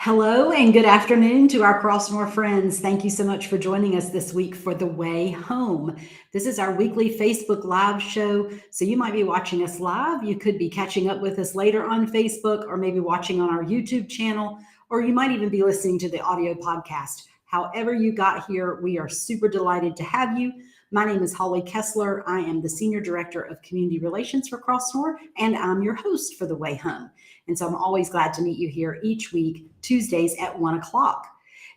Hello and good afternoon to our Crossnore friends. Thank you so much for joining us this week for The Way Home. This is our weekly Facebook Live show. So you might be watching us live. You could be catching up with us later on Facebook or maybe watching on our YouTube channel, or you might even be listening to the audio podcast. However you got here, we are super delighted to have you. My name is Holly Kessler. I am the Senior Director of Community Relations for Crossnore, and I'm your host for The Way Home. And so I'm always glad to meet you here each week, Tuesdays at 1 o'clock.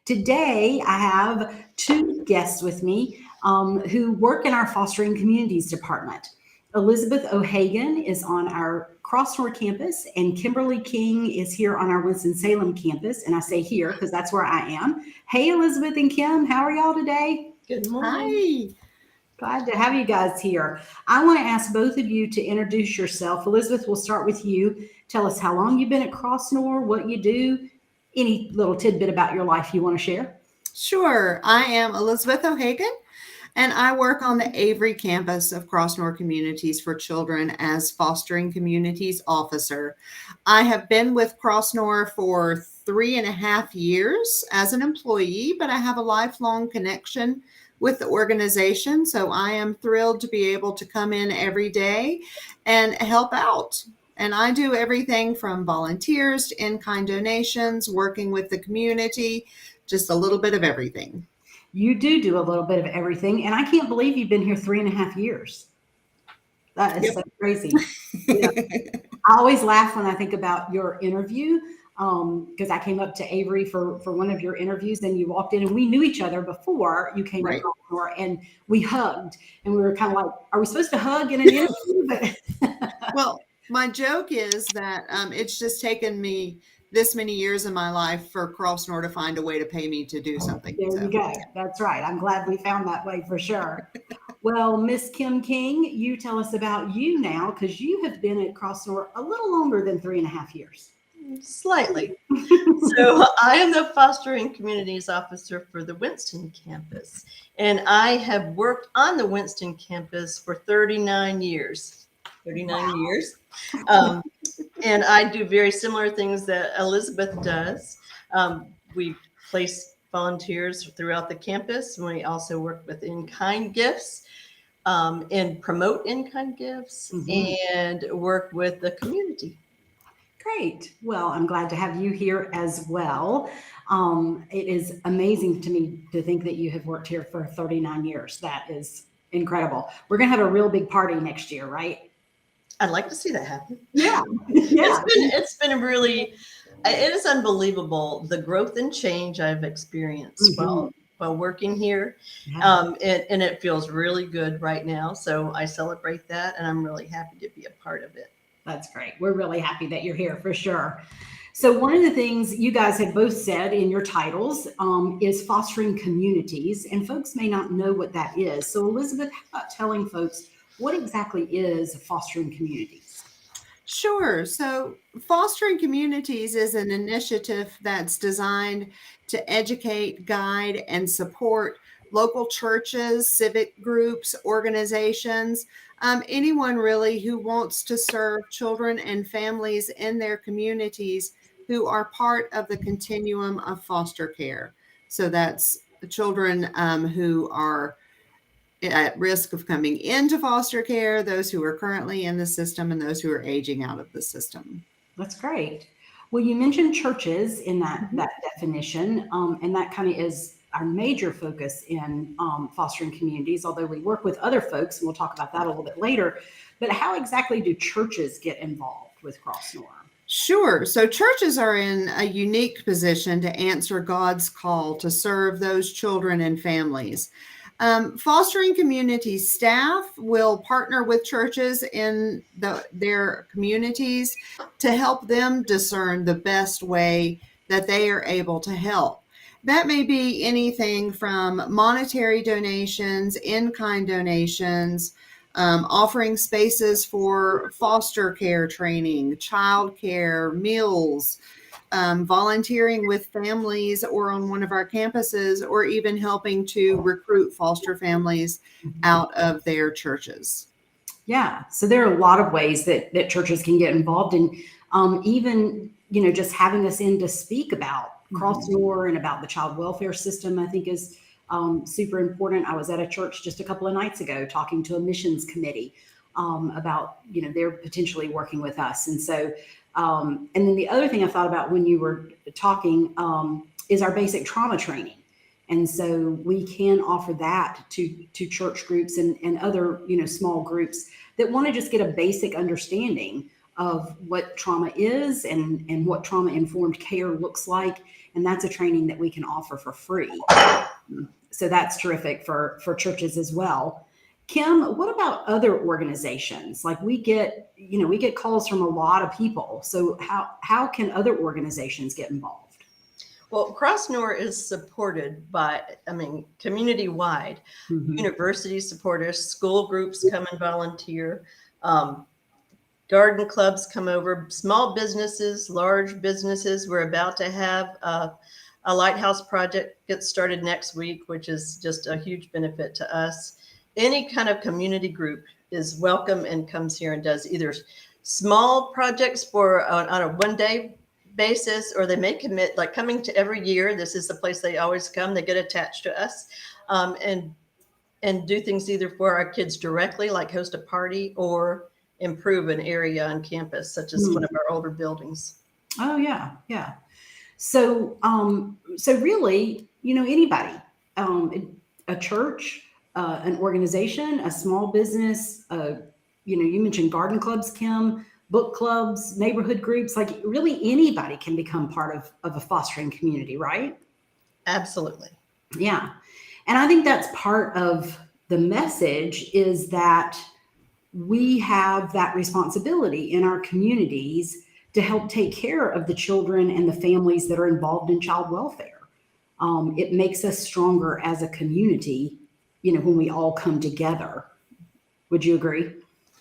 Today, I have two guests with me who work in our Fostering Communities Department. Elizabeth O'Hagan is on our Crossnore campus, and Kimberly King is here on our Winston-Salem campus. And I say here because that's where I am. Hey, Elizabeth and Kim, how are y'all today? Good morning. Hi. Glad to have you guys here. I want to ask both of you to introduce yourself. Elizabeth, we'll start with you. Tell us how long you've been at Crossnore, what you do, any little tidbit about your life you want to share. Sure. I am Elizabeth O'Hagan, and I work on the Avery campus of Crossnore Communities for Children as Fostering Communities Officer. I have been with Crossnore for 3.5 years as an employee, but I have a lifelong connection with the organization. So I am thrilled to be able to come in every day and help out. And I do everything from volunteers to in-kind donations, working with the community, just a little bit of everything. You do a little bit of everything, and I can't believe you've been here 3.5 years. That is so crazy. Yeah. I always laugh when I think about your interview because I came up to Avery for one of your interviews, and you walked in, and we knew each other before you came Right. to Crossnore, and we hugged, and we were kind of like, are we supposed to hug in an interview? But Well, my joke is that it's just taken me this many years in my life for Crossnore to find a way to pay me to do something. there you go. That's right. I'm glad we found that way for sure. Well, Miss Kim King, you tell us about you now because you have been at Crossnore a little longer than 3.5 years. Slightly. So I am the Fostering Communities Officer for the Winston campus, and I have worked on the Winston campus for 39 years. 39 Wow. years. And I do very similar things that Elizabeth does. We place volunteers throughout the campus. We also work with in-kind gifts and promote in-kind gifts and work with the community. Great. Well, I'm glad to have you here as well. It is amazing to me to think that you have worked here for 39 years. That is incredible. We're going to have a real big party next year, right? I'd like to see that happen. Yeah. Yeah. It's been really, it is unbelievable the growth and change I've experienced while working here. Yeah. And it feels really good right now. So I celebrate that, and I'm really happy to be a part of it. That's great. We're really happy that you're here for sure. So one of the things you guys have both said in your titles is fostering communities, and folks may not know what that is. So Elizabeth, how about telling folks what exactly is fostering communities? Sure. So Fostering Communities is an initiative that's designed to educate, guide, and support local churches, civic groups, organizations, anyone really who wants to serve children and families in their communities who are part of the continuum of foster care. So that's children who are at risk of coming into foster care, those who are currently in the system, and those who are aging out of the system. That's great. Well, you mentioned churches in that definition, and that kind of is our major focus in fostering communities, although we work with other folks, and we'll talk about that a little bit later. But how exactly do churches get involved with Crossnore? Sure. So churches are in a unique position to answer God's call to serve those children and families. Fostering community staff will partner with churches in their communities to help them discern the best way that they are able to help. That may be anything from monetary donations, in-kind donations, offering spaces for foster care training, child care, meals, volunteering with families or on one of our campuses, or even helping to recruit foster families out of their churches. Yeah, so there are a lot of ways that churches can get involved. And Even, just having us in to speak about Crossnore and about the child welfare system, I think is super important. I was at a church just a couple of nights ago talking to a missions committee about, they're potentially working with us. And so, and then the other thing I thought about when you were talking is our basic trauma training. And so we can offer that to church groups and other, small groups that want to just get a basic understanding of what trauma is and what trauma-informed care looks like. And that's a training that we can offer for free. So that's terrific for churches as well. Kim, what about other organizations? Like we get calls from a lot of people. So how can other organizations get involved? Well, Crossnore is supported by, community-wide. Universities support us, school groups come and volunteer, garden clubs come over, small businesses, large businesses. We're about to have a lighthouse project get started next week, which is just a huge benefit to us. Any kind of community group is welcome and comes here and does either small projects on a one-day basis, or they may commit, like coming to every year. This is the place they always come. They get attached to us and do things either for our kids directly, like host a party, or improve an area on campus, such as one of our older buildings. Oh yeah. So really, anybody, a church, an organization, a small business, you mentioned garden clubs, Kim, book clubs, neighborhood groups, like really anybody can become part of a fostering community, right? Absolutely. Yeah. And I think that's part of the message, is that we have that responsibility in our communities to help take care of the children and the families that are involved in child welfare. It makes us stronger as a community, when we all come together. Would you agree?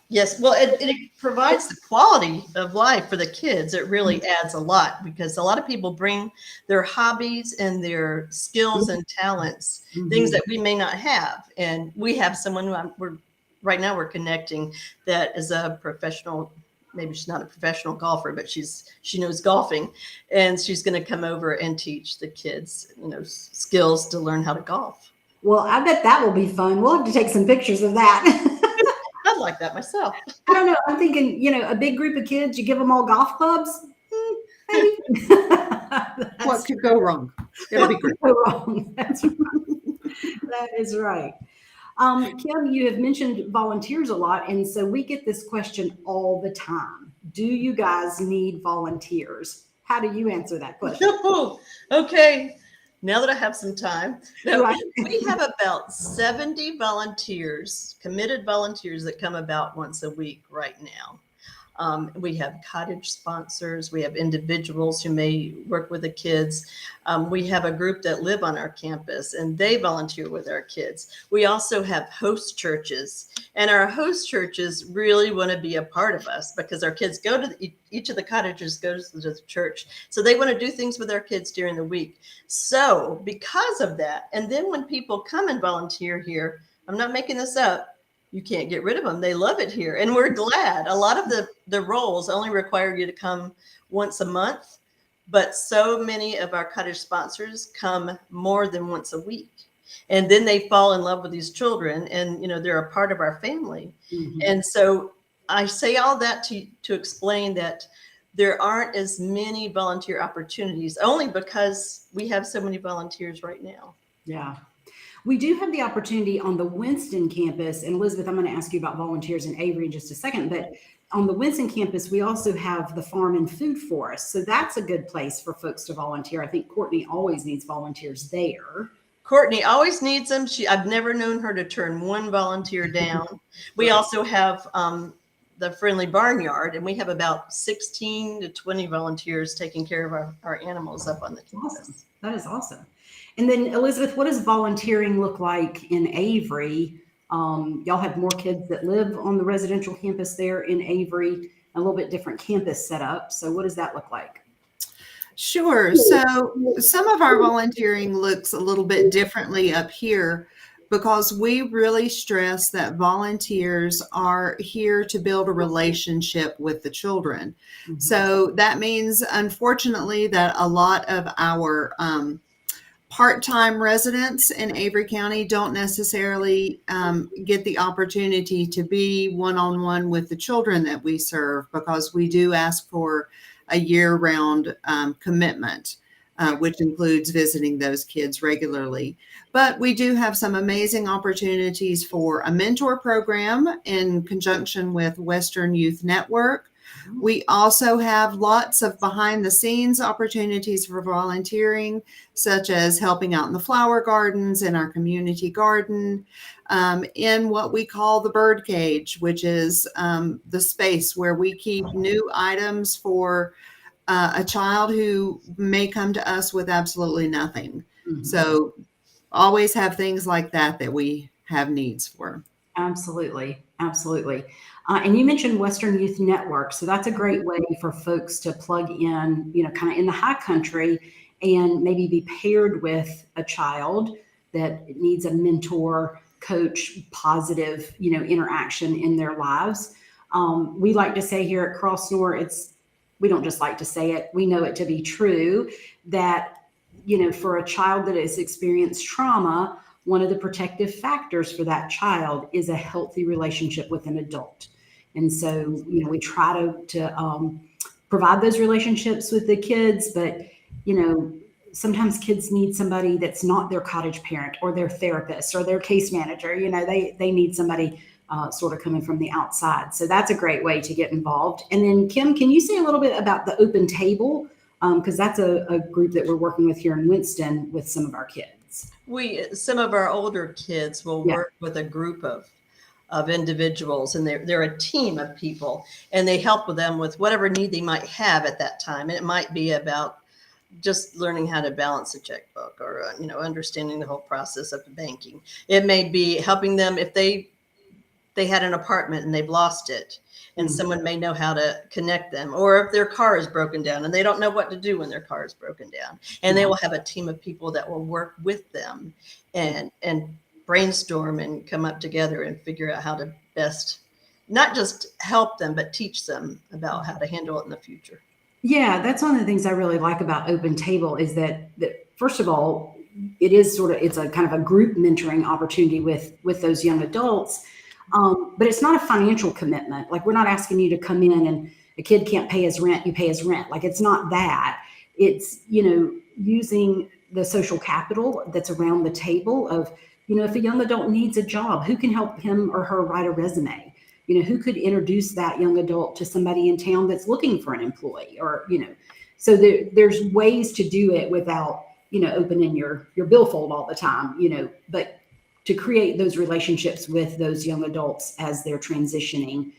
Yes. Well, it provides the quality of life for the kids. It really adds a lot, because a lot of people bring their hobbies and their skills and talents, things that we may not have. And we have someone who right now we're connecting that is a professional. Maybe she's not a professional golfer, but she knows golfing, and she's going to come over and teach the kids, skills to learn how to golf. Well, I bet that will be fun. We'll have to take some pictures of that. I'd like that myself. I don't know. I'm thinking, a big group of kids, you give them all golf clubs. Maybe. What could go wrong? It'll be great. Go wrong. That's right. That is right. Kim, you have mentioned volunteers a lot, and so we get this question all the time. Do you guys need volunteers? How do you answer that question? Okay. Now that I have some time, we have about 70 volunteers, committed volunteers that come about once a week right now. We have cottage sponsors. We have individuals who may work with the kids. We have a group that live on our campus, and they volunteer with our kids. We also have host churches, and our host churches really want to be a part of us, because our kids go to each of the cottages goes to the church. So they want to do things with our kids during the week. So because of that, and then when people come and volunteer here, I'm not making this up, you can't get rid of them. They love it here. And we're glad. A lot of the roles only require you to come once a month, but so many of our cottage sponsors come more than once a week. And then they fall in love with these children, and they're a part of our family. And so I say all that to explain that there aren't as many volunteer opportunities, only because we have so many volunteers right now. Yeah. We do have the opportunity on the Winston campus, and Elizabeth, I'm going to ask you about volunteers in Avery in just a second, but on the Winston campus, we also have the farm and food forest. So that's a good place for folks to volunteer. I think Courtney always needs volunteers there. Courtney always needs them. I've never known her to turn one volunteer down. We also have the friendly barnyard, and we have about 16 to 20 volunteers taking care of our animals up on the campus. Awesome. That is awesome. And then Elizabeth, what does volunteering look like in Avery? Y'all have more kids that live on the residential campus there in Avery, a little bit different campus setup. So what does that look like? Sure. So some of our volunteering looks a little bit differently up here, because we really stress that volunteers are here to build a relationship with the children. Mhm. So that means, unfortunately, that a lot of our part-time residents in Avery County don't necessarily get the opportunity to be one-on-one with the children that we serve, because we do ask for a year-round commitment, which includes visiting those kids regularly. But we do have some amazing opportunities for a mentor program in conjunction with Western Youth Network. We also have lots of behind the scenes opportunities for volunteering, such as helping out in the flower gardens in our community garden, in what we call the bird cage, which is the space where we keep new items for a child who may come to us with absolutely nothing. Mhm. So always have things like that we have needs for. Absolutely. Absolutely. And you mentioned Western Youth Network. So that's a great way for folks to plug in, kind of in the high country and maybe be paired with a child that needs a mentor, coach, positive, interaction in their lives. We like to say here at Crossnore, we don't just like to say it, we know it to be true that, for a child that has experienced trauma, one of the protective factors for that child is a healthy relationship with an adult. And so, we try to provide those relationships with the kids, but, sometimes kids need somebody that's not their cottage parent or their therapist or their case manager. They need somebody sort of coming from the outside. So that's a great way to get involved. And then, Kim, can you say a little bit about the Open Table? Because that's a group that we're working with here in Winston with some of our kids. Some of our older kids will work with a group of individuals, and they're a team of people, and they help with them with whatever need they might have at that time. And it might be about just learning how to balance a checkbook, or understanding the whole process of the banking. It may be helping them if they had an apartment and they've lost it, and someone may know how to connect them, or if their car is broken down and they don't know what to do when their car is broken down, and they will have a team of people that will work with them and brainstorm and come up together and figure out how to best not just help them, but teach them about how to handle it in the future. Yeah, that's one of the things I really like about Open Table is that first of all, it's a kind of a group mentoring opportunity with those young adults. But it's not a financial commitment. Like, we're not asking you to come in and a kid can't pay his rent, you pay his rent. Like, it's not that. It's, using the social capital that's around the table of, if a young adult needs a job, who can help him or her write a resume? Who could introduce that young adult to somebody in town that's looking for an employee, or, so there's ways to do it without, opening your billfold all the time, but to create those relationships with those young adults as they're transitioning.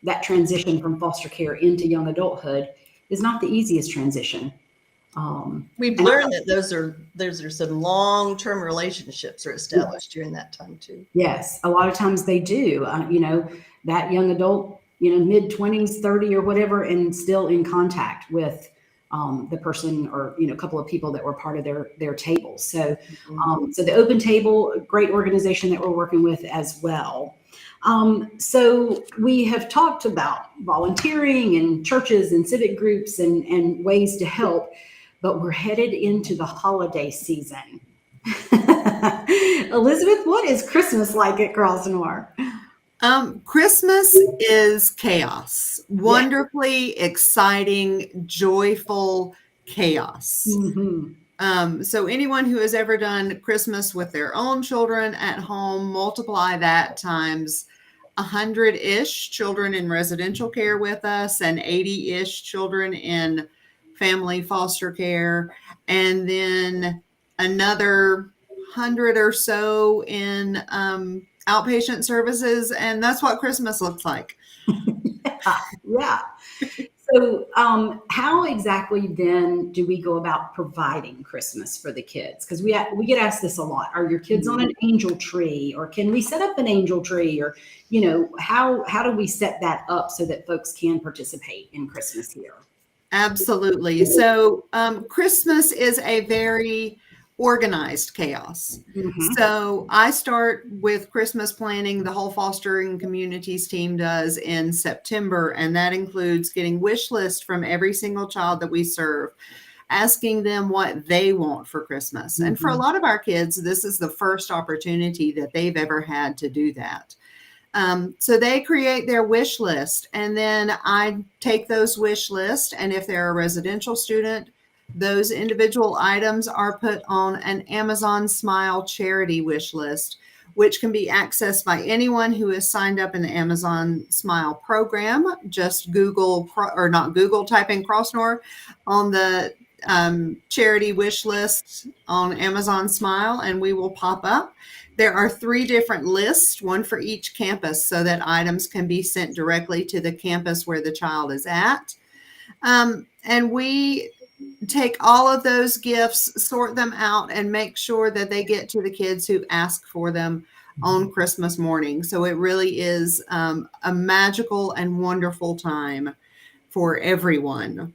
That transition from foster care into young adulthood is not the easiest transition. We've learned that those are some long-term relationships are established during that time too. Yes, a lot of times they do. That young adult, mid-20s, 30 or whatever, and still in contact with the person or a couple of people that were part of their table. So, so the Open Table, a great organization that we're working with as well. So we have talked about volunteering and churches and civic groups and ways to help, but we're headed into the holiday season. Elizabeth, what is Christmas like at Crossnore? Christmas is chaos, wonderfully exciting, joyful chaos. Mm-hmm. So anyone who has ever done Christmas with their own children at home, multiply that times 100-ish children in residential care with us and 80-ish children in family foster care, and then another 100 or so in outpatient services, and that's what Christmas looks like. Yeah. So how exactly then do we go about providing Christmas for the kids? Because we get asked this a lot. Are your kids on an angel tree, or can we set up an angel tree, or how do we set that up so that folks can participate in Christmas here? Absolutely. So Christmas is a very organized chaos. Mhm. So I start with Christmas planning. The whole fostering communities team does in September, and that includes getting wish lists from every single child that we serve, asking them what they want for Christmas. And for a lot of our kids, this is the first opportunity that they've ever had to do that. So they create their wish list, and then I take those wish lists, and if they're a residential student, those individual items are put on an Amazon Smile charity wish list, which can be accessed by anyone who is signed up in the Amazon Smile program. Just Google, or not Google, type in Crossnore on the charity wish list on Amazon Smile, and we will pop up. There are 3 different lists, one for each campus, so that items can be sent directly to the campus where the child is at. And we take all of those gifts, sort them out, and make sure that they get to the kids who ask for them on Christmas morning. So it really is a magical and wonderful time for everyone.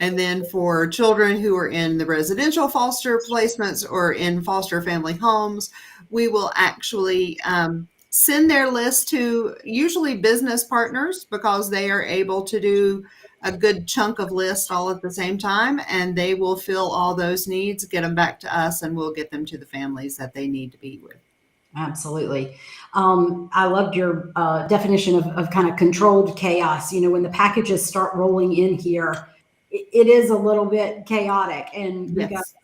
And then for children who are in the residential foster placements or in foster family homes, we will actually send their list to usually business partners, because they are able to do a good chunk of lists all at the same time, and they will fill all those needs, get them back to us, and we'll get them to the families that they need to be with. Absolutely. I loved your definition of kind of controlled chaos. You know, when the packages start rolling in here, it is a little bit chaotic. And you guys, Yes.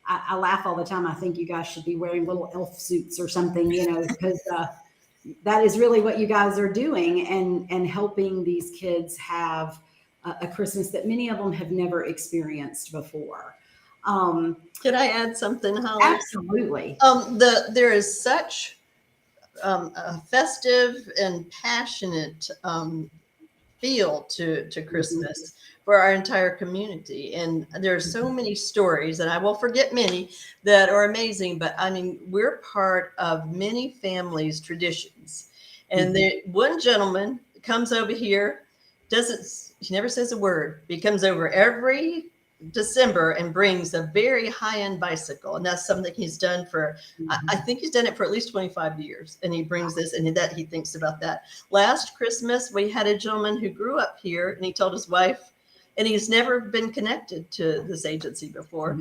I laugh all the time. I think you guys should be wearing little elf suits or something, you know, because that is really what you guys are doing, and helping these kids have a Christmas that many of them have never experienced before. Can I add something, Holly? Absolutely. There is such a festive and passionate feel to Christmas for our entire community. And there are so many stories, and I will forget many, that are amazing. But I mean, we're part of many families' traditions. And one gentleman comes over here, he never says a word. He comes over every December and brings a very high-end bicycle, and that's something he's done for I think he's done it for at least 25 years, and he brings this, and that he thinks about that. Last Christmas we had a gentleman who grew up here, and he told his wife, and he's never been connected to this agency before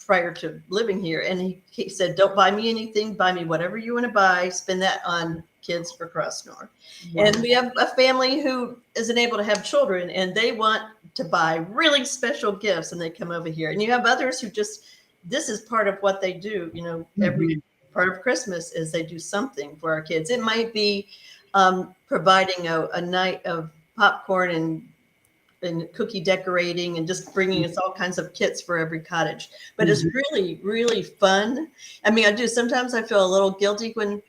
prior to living here, and he said, don't buy me anything, buy me whatever you want to buy, spend that on kids for Crossnore. Wow. And we have a family who isn't able to have children, and they want to buy really special gifts, and they come over here. And you have others who just, this is part of what they do, you know, every part of Christmas is they do something for our kids. It might be providing a night of popcorn and cookie decorating, and just bringing us all kinds of kits for every cottage. But it's really, really fun. I mean, sometimes I feel a little guilty when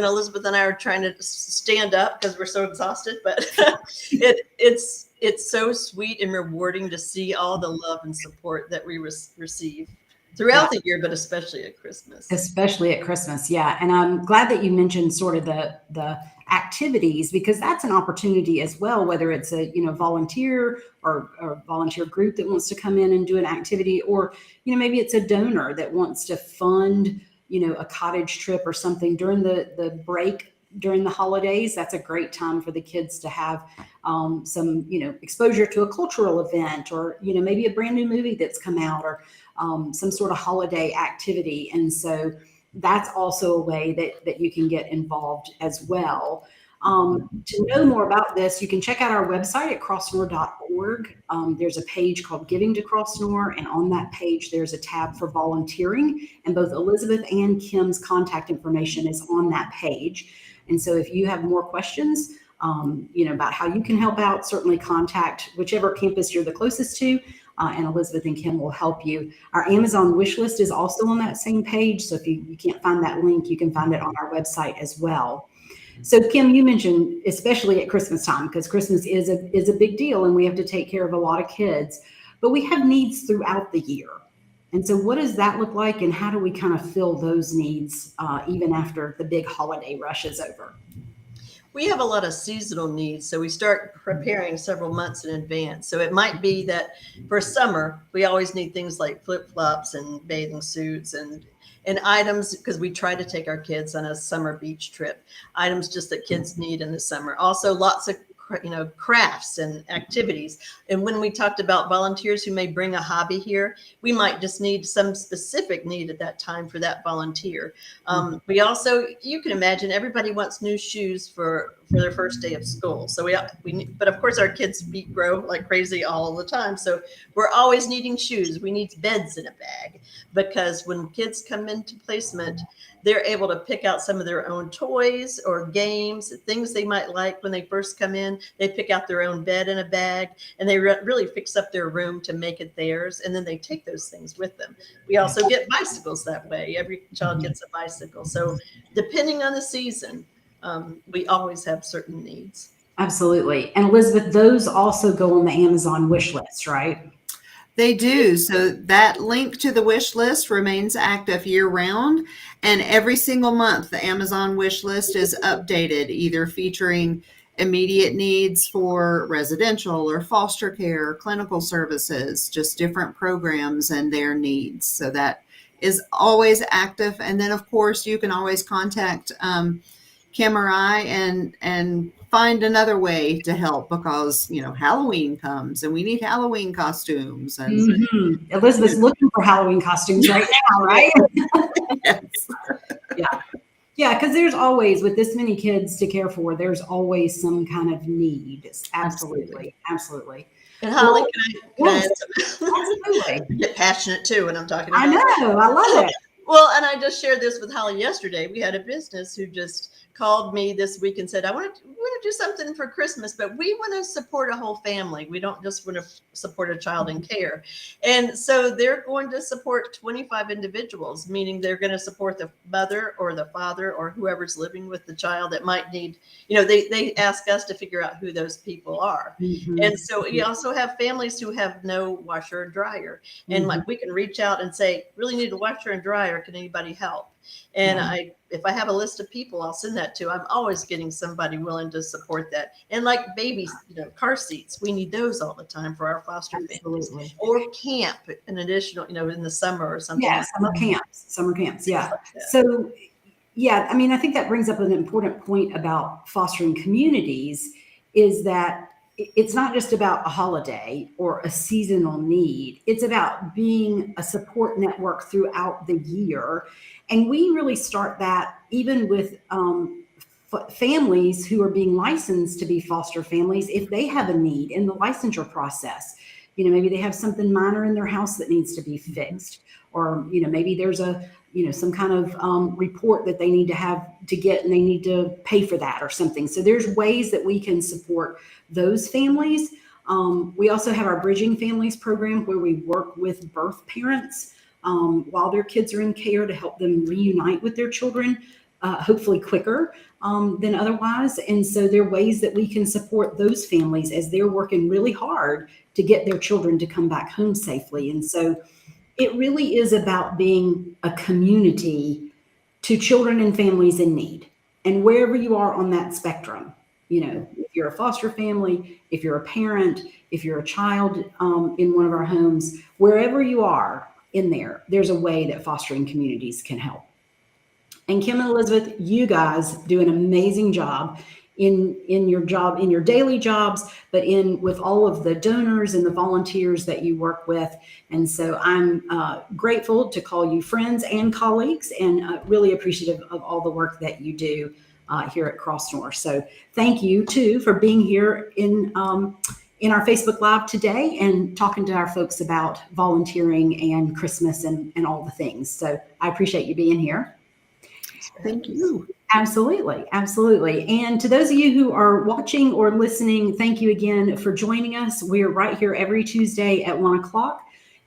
Elizabeth and I are trying to stand up because we're so exhausted, but it's so sweet and rewarding to see all the love and support that we receive throughout the year, but especially at Christmas. Especially at Christmas, yeah. And I'm glad that you mentioned sort of the activities, because that's an opportunity as well, whether it's a volunteer or volunteer group that wants to come in and do an activity, or maybe it's a donor that wants to fund a cottage trip or something during the break during the holidays. That's a great time for the kids to have some exposure to a cultural event, or maybe a brand new movie that's come out, or some sort of holiday activity. And so that's also a way that you can get involved as well. To know more about this, you can check out our website at crossnore.org. There's a page called Giving to Crossnore, and on that page, there's a tab for volunteering, and both Elizabeth and Kim's contact information is on that page. And so if you have more questions, about how you can help out, certainly contact whichever campus you're the closest to, and Elizabeth and Kim will help you. Our Amazon wish list is also on that same page. So if you can't find that link, you can find it on our website as well. So Kim, you mentioned, especially at Christmas time, because Christmas is a big deal and we have to take care of a lot of kids, but we have needs throughout the year. And so what does that look like, and how do we kind of fill those needs even after the big holiday rush is over? We have a lot of seasonal needs, so we start preparing several months in advance. So it might be that for summer, we always need things like flip-flops and bathing suits and items, because we try to take our kids on a summer beach trip, items just that kids need in the summer. Also lots of crafts and activities. And when we talked about volunteers who may bring a hobby here, we might just need some specific need at that time for that volunteer. We also, you can imagine, everybody wants new shoes for their first day of school. So but of course our kids' feet grow like crazy all the time. So we're always needing shoes. We need beds in a bag, because when kids come into placement, they're able to pick out some of their own toys or games, things they might like when they first come in. They pick out their own bed in a bag, and they really fix up their room to make it theirs. And then they take those things with them. We also get bicycles that way. Every child gets a bicycle. So depending on the season, we always have certain needs. Absolutely. And Elizabeth, those also go on the Amazon wish list, right? They do. So that link to the wish list remains active year round. And every single month, the Amazon wish list is updated, either featuring immediate needs for residential or foster care, or clinical services, just different programs and their needs. So that is always active. And then, of course, you can always contact Kim or I and find another way to help, because Halloween comes and we need Halloween costumes. And Elizabeth's looking for Halloween costumes right now, right? yes. Yeah, because there's always, with this many kids to care for, there's always some kind of need. Absolutely. And Holly, Well, can I add Absolutely. I get passionate too when I'm talking about I know. I love it. Well, and I just shared this with Holly yesterday. We had a business who just called me this week and said, I want to do something for Christmas, but we want to support a whole family. We don't just want to support a child in care. And so they're going to support 25 individuals, meaning they're going to support the mother or the father or whoever's living with the child that might need, they ask us to figure out who those people are. And so we also have families who have no washer or dryer. And like we can reach out and say, really need a washer and dryer. Can anybody help? And if I have a list of people, I'll send that to. I'm always getting somebody willing to support that. And like babies, car seats, we need those all the time for our foster families. Or camp, an additional, in the summer or something. Yeah, summer camps. Yeah. Like so, yeah, I mean, I think that brings up an important point about fostering communities, is that it's not just about a holiday or a seasonal need. It's about being a support network throughout the year. And we really start that even with families who are being licensed to be foster families. If they have a need in the licensure process, maybe they have something minor in their house that needs to be fixed, or, maybe there's some kind of report that they need to have to get, and they need to pay for that or something. So there's ways that we can support those families. We also have our Bridging Families program, where we work with birth parents while their kids are in care to help them reunite with their children, hopefully quicker than otherwise. And so there are ways that we can support those families as they're working really hard to get their children to come back home safely. And so it really is about being a community to children and families in need. And wherever you are on that spectrum, if you're a foster family, if you're a parent, if you're a child in one of our homes, wherever you are in there, there's a way that fostering communities can help. And Kim and Elizabeth, you guys do an amazing job in your daily jobs, but with all of the donors and the volunteers that you work with. And so I'm grateful to call you friends and colleagues, and really appreciative of all the work that you do here at Crossnore. So thank you too for being here in our Facebook Live today and talking to our folks about volunteering and Christmas and all the things. So I appreciate you being here. Thank you. Absolutely. And to those of you who are watching or listening, thank you again for joining us. We're right here every Tuesday at 1:00,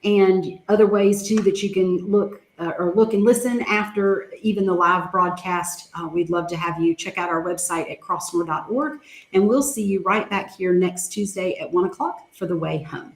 and other ways too that you can look and listen after even the live broadcast. We'd love to have you check out our website at crossnore.org, and we'll see you right back here next Tuesday at 1:00 for The Way Home.